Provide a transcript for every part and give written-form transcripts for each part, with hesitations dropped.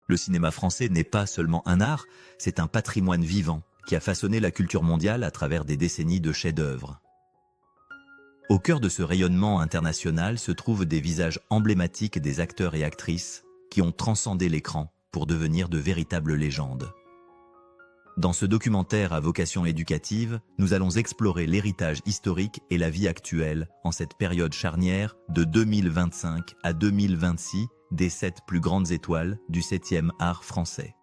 Le cinéma français n'est pas seulement un art, c'est un patrimoine vivant qui a façonné la culture mondiale à travers des décennies de chefs-d'œuvre. Au cœur de ce rayonnement international se trouvent des visages emblématiques des acteurs et actrices qui ont transcendé l'écran pour devenir de véritables légendes. Dans ce documentaire à vocation éducative, nous allons explorer l'héritage historique et la vie actuelle en cette période charnière de 2025 à 2026 des 7 plus grandes étoiles du 7e art français.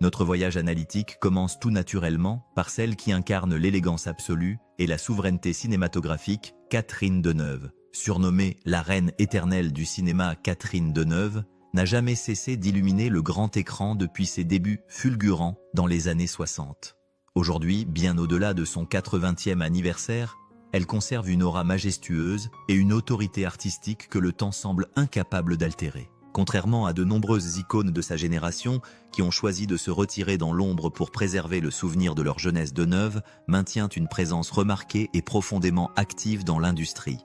Notre voyage analytique commence tout naturellement par celle qui incarne l'élégance absolue et la souveraineté cinématographique, Catherine Deneuve. Surnommée la reine éternelle du cinéma, Catherine Deneuve n'a jamais cessé d'illuminer le grand écran depuis ses débuts fulgurants dans les années 60. Aujourd'hui, bien au-delà de son 80e anniversaire, elle conserve une aura majestueuse et une autorité artistique que le temps semble incapable d'altérer. Contrairement à de nombreuses icônes de sa génération qui ont choisi de se retirer dans l'ombre pour préserver le souvenir de leur jeunesse, Deneuve maintient une présence remarquée et profondément active dans l'industrie.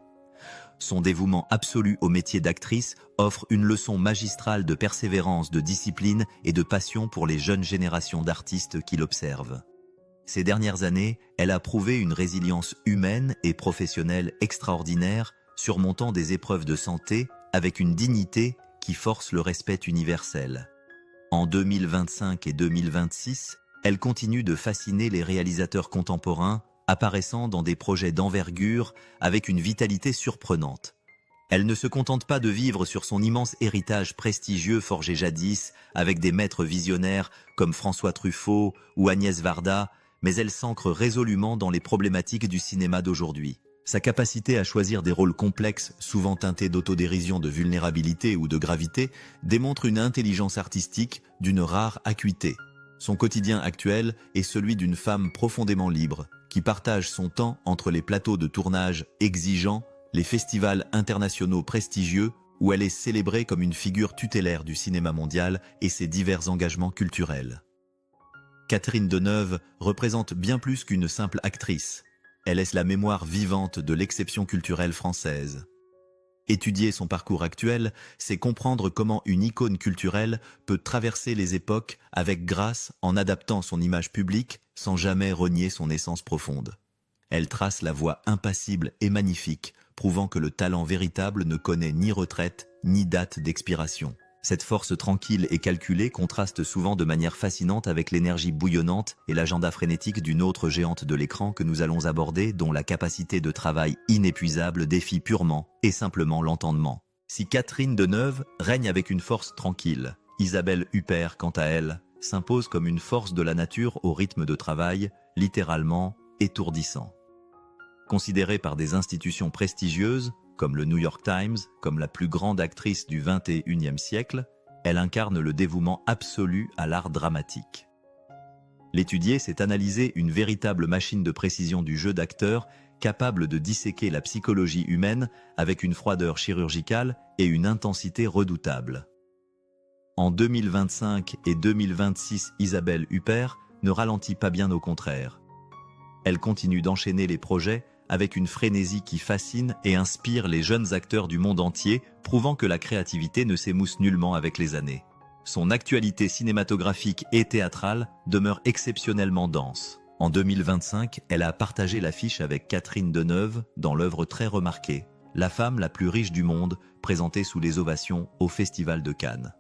Son dévouement absolu au métier d'actrice offre une leçon magistrale de persévérance, de discipline et de passion pour les jeunes générations d'artistes qui l'observent. Ces dernières années, elle a prouvé une résilience humaine et professionnelle extraordinaire, surmontant des épreuves de santé avec une dignité qui force le respect universel. En 2025 et 2026, elle continue de fasciner les réalisateurs contemporains, apparaissant dans des projets d'envergure avec une vitalité surprenante. Elle ne se contente pas de vivre sur son immense héritage prestigieux forgé jadis avec des maîtres visionnaires comme François Truffaut ou Agnès Varda, mais elle s'ancre résolument dans les problématiques du cinéma d'aujourd'hui. Sa capacité à choisir des rôles complexes, souvent teintés d'autodérision, de vulnérabilité ou de gravité, démontre une intelligence artistique d'une rare acuité. Son quotidien actuel est celui d'une femme profondément libre, qui partage son temps entre les plateaux de tournage exigeants, les festivals internationaux prestigieux, où elle est célébrée comme une figure tutélaire du cinéma mondial et ses divers engagements culturels. Catherine Deneuve représente bien plus qu'une simple actrice. Elle est la mémoire vivante de l'exception culturelle française. Étudier son parcours actuel, c'est comprendre comment une icône culturelle peut traverser les époques avec grâce en adaptant son image publique sans jamais renier son essence profonde. Elle trace la voie impassible et magnifique, prouvant que le talent véritable ne connaît ni retraite ni date d'expiration. Cette force tranquille et calculée contraste souvent de manière fascinante avec l'énergie bouillonnante et l'agenda frénétique d'une autre géante de l'écran que nous allons aborder, dont la capacité de travail inépuisable défie purement et simplement l'entendement. Si Catherine Deneuve règne avec une force tranquille, Isabelle Huppert, quant à elle, s'impose comme une force de la nature au rythme de travail, littéralement étourdissant. Considérée par des institutions prestigieuses, comme le New York Times, comme la plus grande actrice du XXIe siècle, elle incarne le dévouement absolu à l'art dramatique. L'étudier, c'est analyser une véritable machine de précision du jeu d'acteur, capable de disséquer la psychologie humaine avec une froideur chirurgicale et une intensité redoutable. En 2025 et 2026, Isabelle Huppert ne ralentit pas, bien au contraire. Elle continue d'enchaîner les projets avec une frénésie qui fascine et inspire les jeunes acteurs du monde entier, prouvant que la créativité ne s'émousse nullement avec les années. Son actualité cinématographique et théâtrale demeure exceptionnellement dense. En 2025, elle a partagé l'affiche avec Catherine Deneuve dans l'œuvre très remarquée « La femme la plus riche du monde », présentée sous les ovations au Festival de Cannes.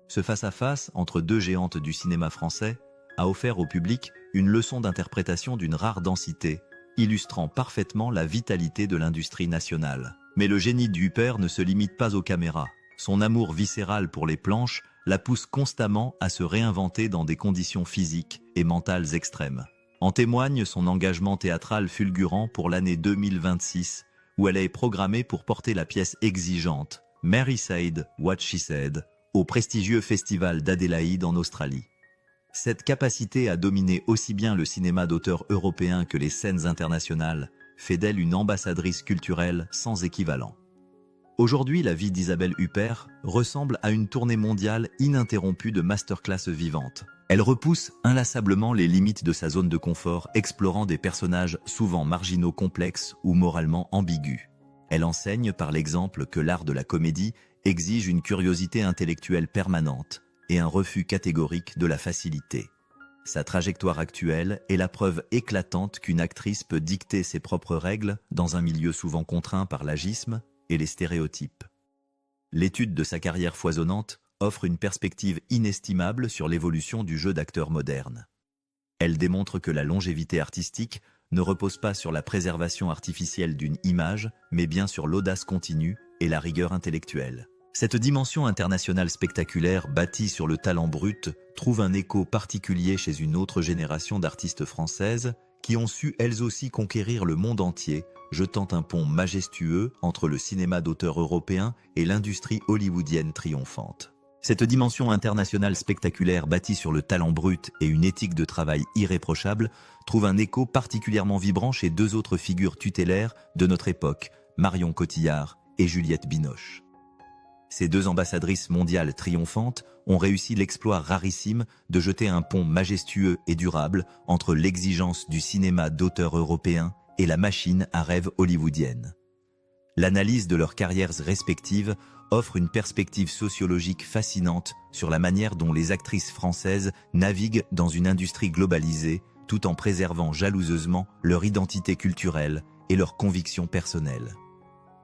Ce face-à-face entre deux géantes du cinéma français a offert au public une leçon d'interprétation d'une rare densité, illustrant parfaitement la vitalité de l'industrie nationale. Mais le génie d'Huppert ne se limite pas aux caméras. Son amour viscéral pour les planches la pousse constamment à se réinventer dans des conditions physiques et mentales extrêmes. En témoigne son engagement théâtral fulgurant pour l'année 2026, où elle est programmée pour porter la pièce exigeante « Mary Said What She Said » au prestigieux festival d'Adélaïde en Australie. Cette capacité à dominer aussi bien le cinéma d'auteur européen que les scènes internationales fait d'elle une ambassadrice culturelle sans équivalent. Aujourd'hui, la vie d'Isabelle Huppert ressemble à une tournée mondiale ininterrompue de masterclass vivantes. Elle repousse inlassablement les limites de sa zone de confort, explorant des personnages souvent marginaux, complexes ou moralement ambigus. Elle enseigne par l'exemple que l'art de la comédie exige une curiosité intellectuelle permanente, et un refus catégorique de la facilité. Sa trajectoire actuelle est la preuve éclatante qu'une actrice peut dicter ses propres règles dans un milieu souvent contraint par l'agisme et les stéréotypes. L'étude de sa carrière foisonnante offre une perspective inestimable sur l'évolution du jeu d'acteur moderne. Elle démontre que la longévité artistique ne repose pas sur la préservation artificielle d'une image, mais bien sur l'audace continue et la rigueur intellectuelle. Cette dimension internationale spectaculaire, bâtie sur le talent brut, trouve un écho particulier chez une autre génération d'artistes françaises qui ont su elles aussi conquérir le monde entier, jetant un pont majestueux entre le cinéma d'auteur européen et l'industrie hollywoodienne triomphante. Cette dimension internationale spectaculaire bâtie sur le talent brut et une éthique de travail irréprochable trouve un écho particulièrement vibrant chez deux autres figures tutélaires de notre époque, Marion Cotillard et Juliette Binoche. Ces deux ambassadrices mondiales triomphantes ont réussi l'exploit rarissime de jeter un pont majestueux et durable entre l'exigence du cinéma d'auteur européen et la machine à rêve hollywoodienne. L'analyse de leurs carrières respectives offre une perspective sociologique fascinante sur la manière dont les actrices françaises naviguent dans une industrie globalisée tout en préservant jalousement leur identité culturelle et leurs convictions personnelles.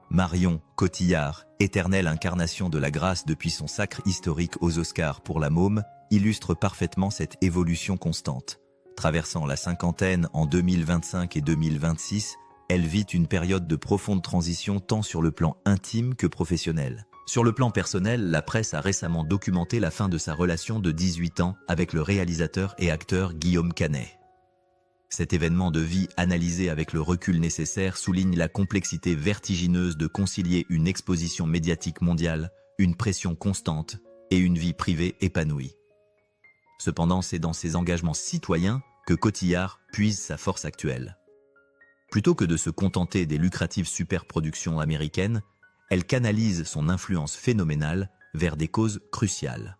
Marion Cotillard, éternelle incarnation de la grâce depuis son sacre historique aux Oscars pour La Môme, illustre parfaitement cette évolution constante. Traversant la cinquantaine en 2025 et 2026, elle vit une période de profonde transition tant sur le plan intime que professionnel. Sur le plan personnel, la presse a récemment documenté la fin de sa relation de 18 ans avec le réalisateur et acteur Guillaume Canet. Cet événement de vie analysé avec le recul nécessaire souligne la complexité vertigineuse de concilier une exposition médiatique mondiale, une pression constante et une vie privée épanouie. Cependant, c'est dans ses engagements citoyens que Cotillard puise sa force actuelle. Plutôt que de se contenter des lucratives superproductions américaines, elle canalise son influence phénoménale vers des causes cruciales.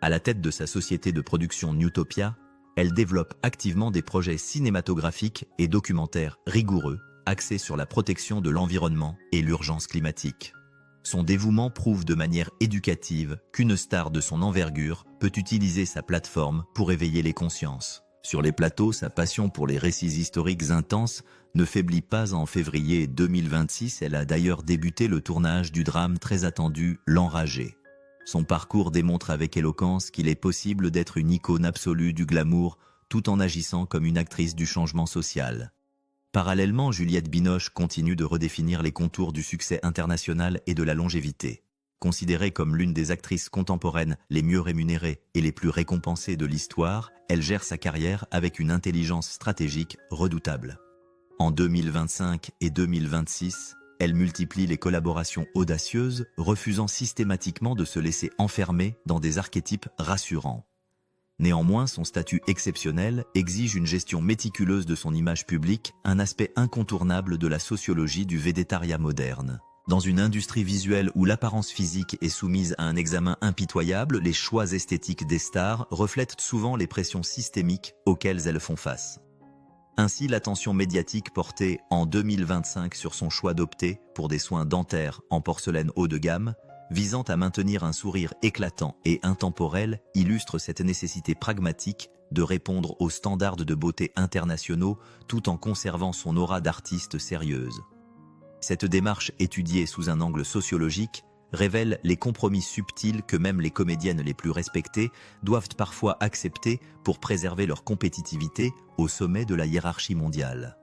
À la tête de sa société de production Newtopia, elle développe activement des projets cinématographiques et documentaires rigoureux, axés sur la protection de l'environnement et l'urgence climatique. Son dévouement prouve de manière éducative qu'une star de son envergure peut utiliser sa plateforme pour éveiller les consciences. Sur les plateaux, sa passion pour les récits historiques intenses ne faiblit pas. En février 2026, elle a d'ailleurs débuté le tournage du drame très attendu L'Enragé. Son parcours démontre avec éloquence qu'il est possible d'être une icône absolue du glamour tout en agissant comme une actrice du changement social. Parallèlement, Juliette Binoche continue de redéfinir les contours du succès international et de la longévité. Considérée comme l'une des actrices contemporaines les mieux rémunérées et les plus récompensées de l'histoire, elle gère sa carrière avec une intelligence stratégique redoutable. En 2025 et 2026, elle multiplie les collaborations audacieuses, refusant systématiquement de se laisser enfermer dans des archétypes rassurants. Néanmoins, son statut exceptionnel exige une gestion méticuleuse de son image publique, un aspect incontournable de la sociologie du végétariat moderne. Dans une industrie visuelle où l'apparence physique est soumise à un examen impitoyable, les choix esthétiques des stars reflètent souvent les pressions systémiques auxquelles elles font face. Ainsi, l'attention médiatique portée en 2025 sur son choix d'opter pour des soins dentaires en porcelaine haut de gamme, visant à maintenir un sourire éclatant et intemporel, illustre cette nécessité pragmatique de répondre aux standards de beauté internationaux tout en conservant son aura d'artiste sérieuse. Cette démarche étudiée sous un angle sociologique révèle les compromis subtils que même les comédiennes les plus respectées doivent parfois accepter pour préserver leur compétitivité au sommet de la hiérarchie mondiale.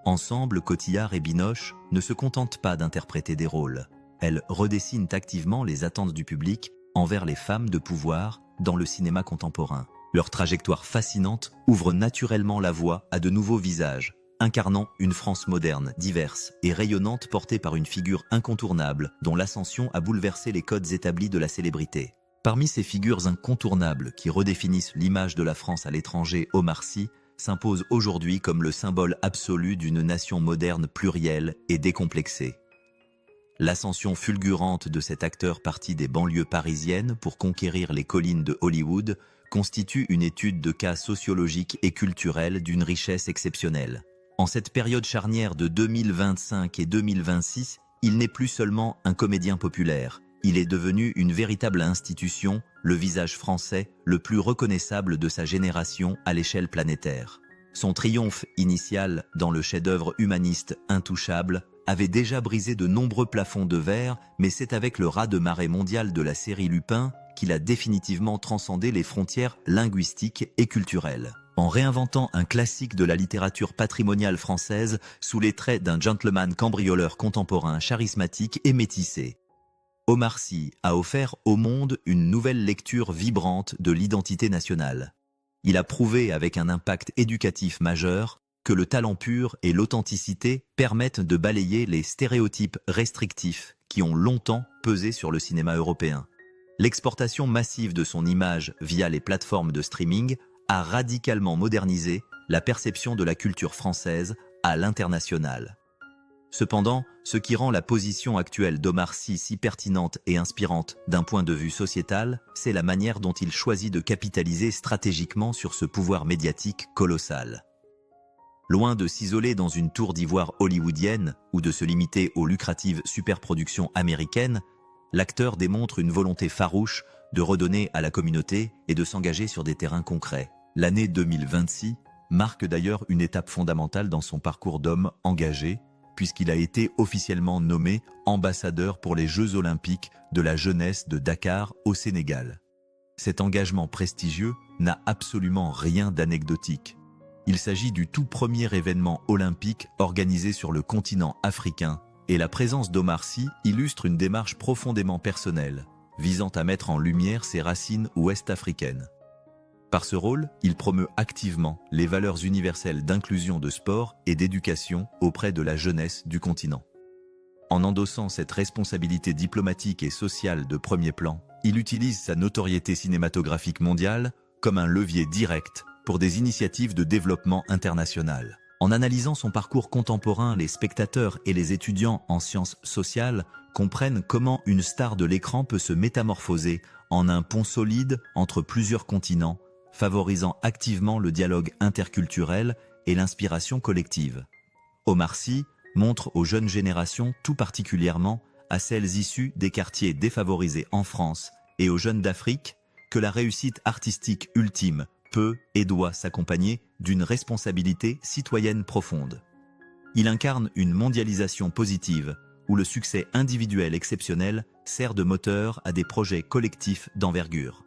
Ensemble, Cotillard et Binoche ne se contentent pas d'interpréter des rôles. Elles redessinent activement les attentes du public envers les femmes de pouvoir dans le cinéma contemporain. Leur trajectoire fascinante ouvre naturellement la voie à de nouveaux visages, incarnant une France moderne, diverse et rayonnante portée par une figure incontournable dont l'ascension a bouleversé les codes établis de la célébrité. Parmi ces figures incontournables qui redéfinissent l'image de la France à l'étranger, Omar Sy s'impose aujourd'hui comme le symbole absolu d'une nation moderne plurielle et décomplexée. L'ascension fulgurante de cet acteur parti des banlieues parisiennes pour conquérir les collines de Hollywood constitue une étude de cas sociologique et culturel d'une richesse exceptionnelle. En cette période charnière de 2025 et 2026, il n'est plus seulement un comédien populaire, il est devenu une véritable institution, le visage français le plus reconnaissable de sa génération à l'échelle planétaire. Son triomphe initial dans le chef-d'œuvre humaniste intouchable avait déjà brisé de nombreux plafonds de verre, mais c'est avec le raz-de-marée mondial de la série Lupin qu'il a définitivement transcendé les frontières linguistiques et culturelles. En réinventant un classique de la littérature patrimoniale française sous les traits d'un gentleman cambrioleur contemporain charismatique et métissé. Omar Sy a offert au monde une nouvelle lecture vibrante de l'identité nationale. Il a prouvé avec un impact éducatif majeur que le talent pur et l'authenticité permettent de balayer les stéréotypes restrictifs qui ont longtemps pesé sur le cinéma européen. L'exportation massive de son image via les plateformes de streaming a radicalement modernisé la perception de la culture française à l'international. Cependant, ce qui rend la position actuelle d'Omar Sy si pertinente et inspirante d'un point de vue sociétal, c'est la manière dont il choisit de capitaliser stratégiquement sur ce pouvoir médiatique colossal. Loin de s'isoler dans une tour d'ivoire hollywoodienne ou de se limiter aux lucratives superproductions américaines, l'acteur démontre une volonté farouche de redonner à la communauté et de s'engager sur des terrains concrets. L'année 2026 marque d'ailleurs une étape fondamentale dans son parcours d'homme engagé, puisqu'il a été officiellement nommé ambassadeur pour les Jeux Olympiques de la jeunesse de Dakar au Sénégal. Cet engagement prestigieux n'a absolument rien d'anecdotique. Il s'agit du tout premier événement olympique organisé sur le continent africain, et la présence d'Omar Sy illustre une démarche profondément personnelle, visant à mettre en lumière ses racines ouest-africaines. Par ce rôle, il promeut activement les valeurs universelles d'inclusion de sport et d'éducation auprès de la jeunesse du continent. En endossant cette responsabilité diplomatique et sociale de premier plan, il utilise sa notoriété cinématographique mondiale comme un levier direct pour des initiatives de développement international. En analysant son parcours contemporain, les spectateurs et les étudiants en sciences sociales comprennent comment une star de l'écran peut se métamorphoser en un pont solide entre plusieurs continents, favorisant activement le dialogue interculturel et l'inspiration collective. Omar Sy montre aux jeunes générations, tout particulièrement à celles issues des quartiers défavorisés en France et aux jeunes d'Afrique, que la réussite artistique ultime peut et doit s'accompagner d'une responsabilité citoyenne profonde. Il incarne une mondialisation positive, où le succès individuel exceptionnel sert de moteur à des projets collectifs d'envergure.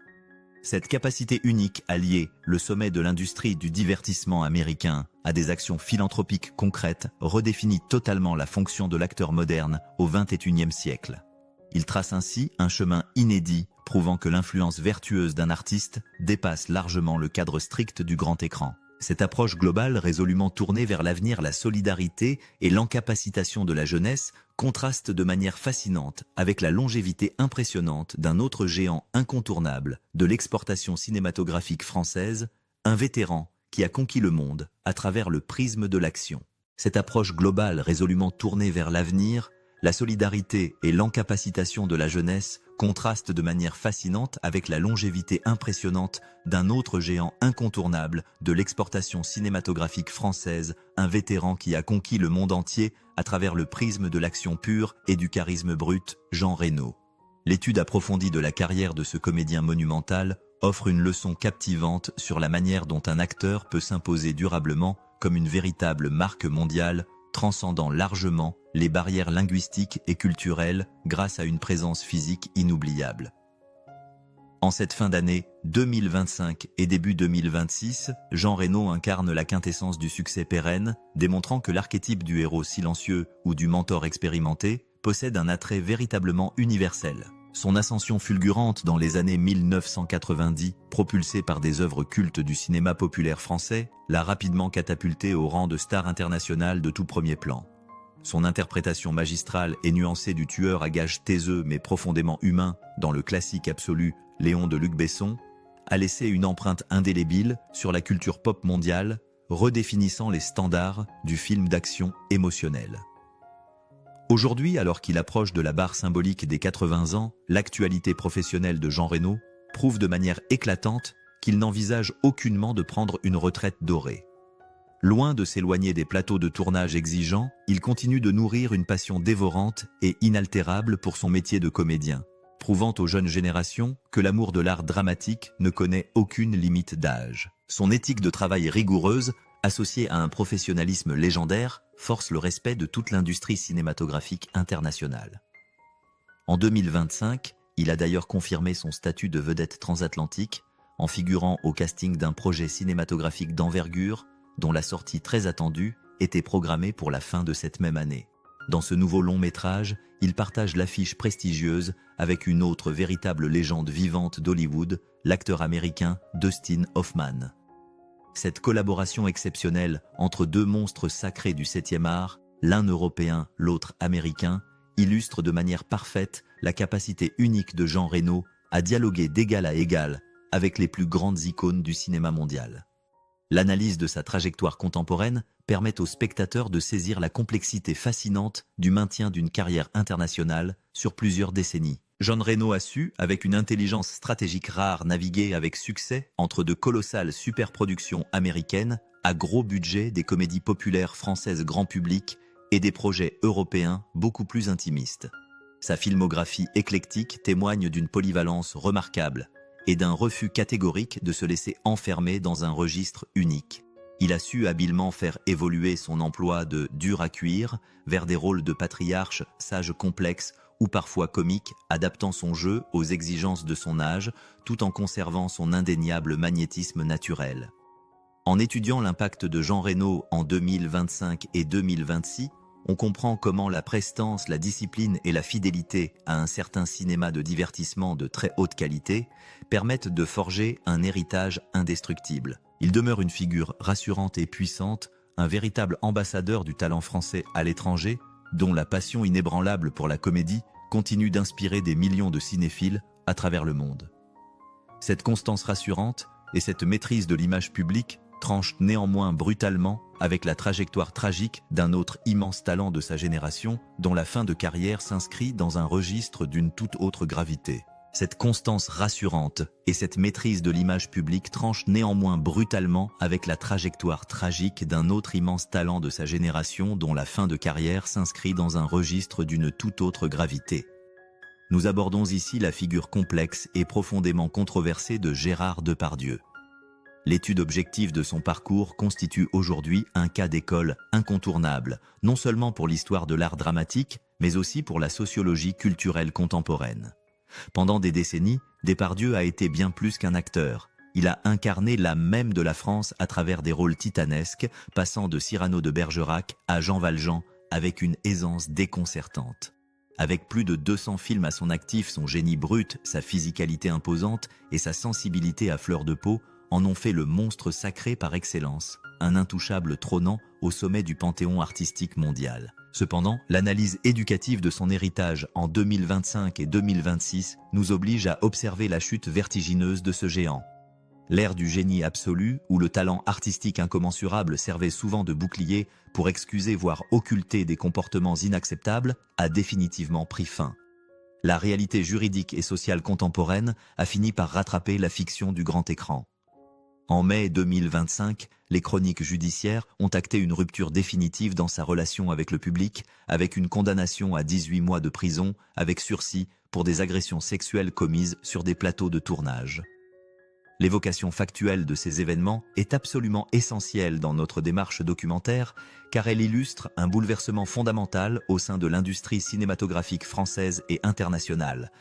Cette capacité unique à lier le sommet de l'industrie du divertissement américain à des actions philanthropiques concrètes redéfinit totalement la fonction de l'acteur moderne au XXIe siècle. Il trace ainsi un chemin inédit, prouvant que l'influence vertueuse d'un artiste dépasse largement le cadre strict du grand écran. Cette approche globale résolument tournée vers l'avenir, la solidarité et l'encapacitation de la jeunesse contraste de manière fascinante avec la longévité impressionnante d'un autre géant incontournable de l'exportation cinématographique française, un vétéran qui a conquis le monde à travers le prisme de l'action. Cette approche globale résolument tournée vers l'avenir, la solidarité et l'encapacitation de la jeunesse contrastent de manière fascinante avec la longévité impressionnante d'un autre géant incontournable de l'exportation cinématographique française, un vétéran qui a conquis le monde entier à travers le prisme de l'action pure et du charisme brut, Jean Reno. L'étude approfondie de la carrière de ce comédien monumental offre une leçon captivante sur la manière dont un acteur peut s'imposer durablement comme une véritable marque mondiale, transcendant largement les barrières linguistiques et culturelles grâce à une présence physique inoubliable. En cette fin d'année 2025 et début 2026, Jean Reno incarne la quintessence du succès pérenne, démontrant que l'archétype du héros silencieux ou du mentor expérimenté possède un attrait véritablement universel. Son ascension fulgurante dans les années 1990, propulsée par des œuvres cultes du cinéma populaire français, l'a rapidement catapulté au rang de star internationale de tout premier plan. Son interprétation magistrale et nuancée du tueur à gages taiseux mais profondément humain dans le classique absolu Léon de Luc Besson a laissé une empreinte indélébile sur la culture pop mondiale, redéfinissant les standards du film d'action émotionnel. Aujourd'hui, alors qu'il approche de la barre symbolique des 80 ans, l'actualité professionnelle de Jean Reno prouve de manière éclatante qu'il n'envisage aucunement de prendre une retraite dorée. Loin de s'éloigner des plateaux de tournage exigeants, il continue de nourrir une passion dévorante et inaltérable pour son métier de comédien. prouvant aux jeunes générations que l'amour de l'art dramatique ne connaît aucune limite d'âge. Son éthique de travail rigoureuse, associée à un professionnalisme légendaire, force le respect de toute l'industrie cinématographique internationale. En 2025, il a d'ailleurs confirmé son statut de vedette transatlantique en figurant au casting d'un projet cinématographique d'envergure dont la sortie très attendue était programmée pour la fin de cette même année. Dans ce nouveau long-métrage, il partage l'affiche prestigieuse avec une autre véritable légende vivante d'Hollywood, l'acteur américain Dustin Hoffman. Cette collaboration exceptionnelle entre deux monstres sacrés du 7e art, l'un européen, l'autre américain, illustre de manière parfaite la capacité unique de Jean Reno à dialoguer d'égal à égal avec les plus grandes icônes du cinéma mondial. L'analyse de sa trajectoire contemporaine permet aux spectateurs de saisir la complexité fascinante du maintien d'une carrière internationale sur plusieurs décennies. Jean Reno a su, avec une intelligence stratégique rare, naviguer avec succès entre de colossales superproductions américaines à gros budget, des comédies populaires françaises grand public et des projets européens beaucoup plus intimistes. Sa filmographie éclectique témoigne d'une polyvalence remarquable et d'un refus catégorique de se laisser enfermer dans un registre unique. Il a su habilement faire évoluer son emploi de dur à cuire vers des rôles de patriarche sages complexes ou parfois comiques, adaptant son jeu aux exigences de son âge tout en conservant son indéniable magnétisme naturel. En étudiant l'impact de Jean Reno en 2025 et 2026, on comprend comment la prestance, la discipline et la fidélité à un certain cinéma de divertissement de très haute qualité permettent de forger un héritage indestructible. Il demeure une figure rassurante et puissante, un véritable ambassadeur du talent français à l'étranger, dont la passion inébranlable pour la comédie continue d'inspirer des millions de cinéphiles à travers le monde. Cette constance rassurante et cette maîtrise de l'image publique tranchent néanmoins brutalement avec la trajectoire tragique d'un autre immense talent de sa génération, dont la fin de carrière s'inscrit dans un registre d'une toute autre gravité. Cette constance rassurante et cette maîtrise de l'image publique tranchent néanmoins brutalement avec la trajectoire tragique d'un autre immense talent de sa génération dont la fin de carrière s'inscrit dans un registre d'une toute autre gravité. Nous abordons ici la figure complexe et profondément controversée de Gérard Depardieu. L'étude objective de son parcours constitue aujourd'hui un cas d'école incontournable, non seulement pour l'histoire de l'art dramatique, mais aussi pour la sociologie culturelle contemporaine. Pendant des décennies, Depardieu a été bien plus qu'un acteur. Il a incarné l'âme même de la France à travers des rôles titanesques, passant de Cyrano de Bergerac à Jean Valjean avec une aisance déconcertante. Avec plus de 200 films à son actif, son génie brut, sa physicalité imposante et sa sensibilité à fleur de peau en ont fait le monstre sacré par excellence, un intouchable trônant au sommet du panthéon artistique mondial. Cependant, l'analyse éducative de son héritage en 2025 et 2026 nous oblige à observer la chute vertigineuse de ce géant. L'ère du génie absolu, où le talent artistique incommensurable servait souvent de bouclier pour excuser voire occulter des comportements inacceptables, a définitivement pris fin. La réalité juridique et sociale contemporaine a fini par rattraper la fiction du grand écran. En mai 2025, les chroniques judiciaires ont acté une rupture définitive dans sa relation avec le public, avec une condamnation à 18 mois de prison, avec sursis, pour des agressions sexuelles commises sur des plateaux de tournage. L'évocation factuelle de ces événements est absolument essentielle dans notre démarche documentaire, car elle illustre un bouleversement fondamental au sein de l'industrie cinématographique française et internationale,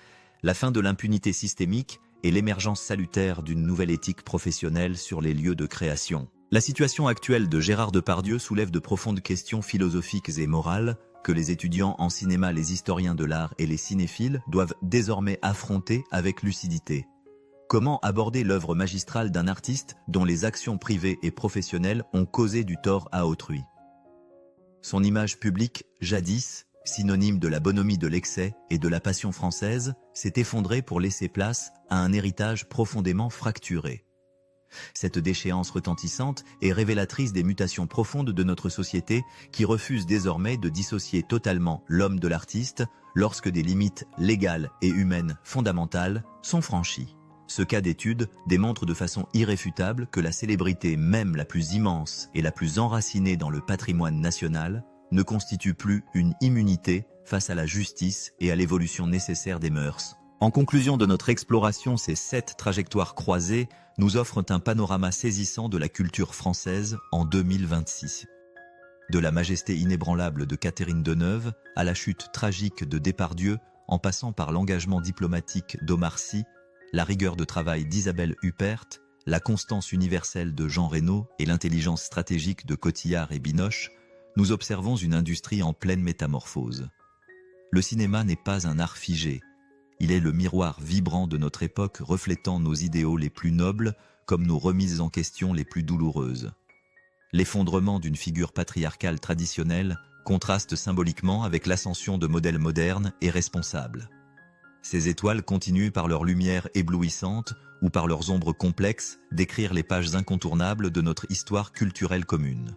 la fin de l'impunité systémique et l'émergence salutaire d'une nouvelle éthique professionnelle sur les lieux de création. La situation actuelle de Gérard Depardieu soulève de profondes questions philosophiques et morales que les étudiants en cinéma, les historiens de l'art et les cinéphiles doivent désormais affronter avec lucidité. Comment aborder l'œuvre magistrale d'un artiste dont les actions privées et professionnelles ont causé du tort à autrui? Son image publique, jadis, synonyme de la bonhomie de l'excès et de la passion française, s'est effondrée pour laisser place à un héritage profondément fracturé. Cette déchéance retentissante est révélatrice des mutations profondes de notre société qui refuse désormais de dissocier totalement l'homme de l'artiste lorsque des limites légales et humaines fondamentales sont franchies. Ce cas d'étude démontre de façon irréfutable que la célébrité même la plus immense et la plus enracinée dans le patrimoine national ne constitue plus une immunité face à la justice et à l'évolution nécessaire des mœurs. En conclusion de notre exploration, ces 7 trajectoires croisées nous offrent un panorama saisissant de la culture française en 2026. De la majesté inébranlable de Catherine Deneuve à la chute tragique de Depardieu, en passant par l'engagement diplomatique d'Omar Sy, la rigueur de travail d'Isabelle Huppert, la constance universelle de Jean Reno et l'intelligence stratégique de Cotillard et Binoche, nous observons une industrie en pleine métamorphose. Le cinéma n'est pas un art figé. Il est le miroir vibrant de notre époque, reflétant nos idéaux les plus nobles comme nos remises en question les plus douloureuses. L'effondrement d'une figure patriarcale traditionnelle contraste symboliquement avec l'ascension de modèles modernes et responsables. Ces étoiles continuent par leur lumière éblouissante ou par leurs ombres complexes d'écrire les pages incontournables de notre histoire culturelle commune.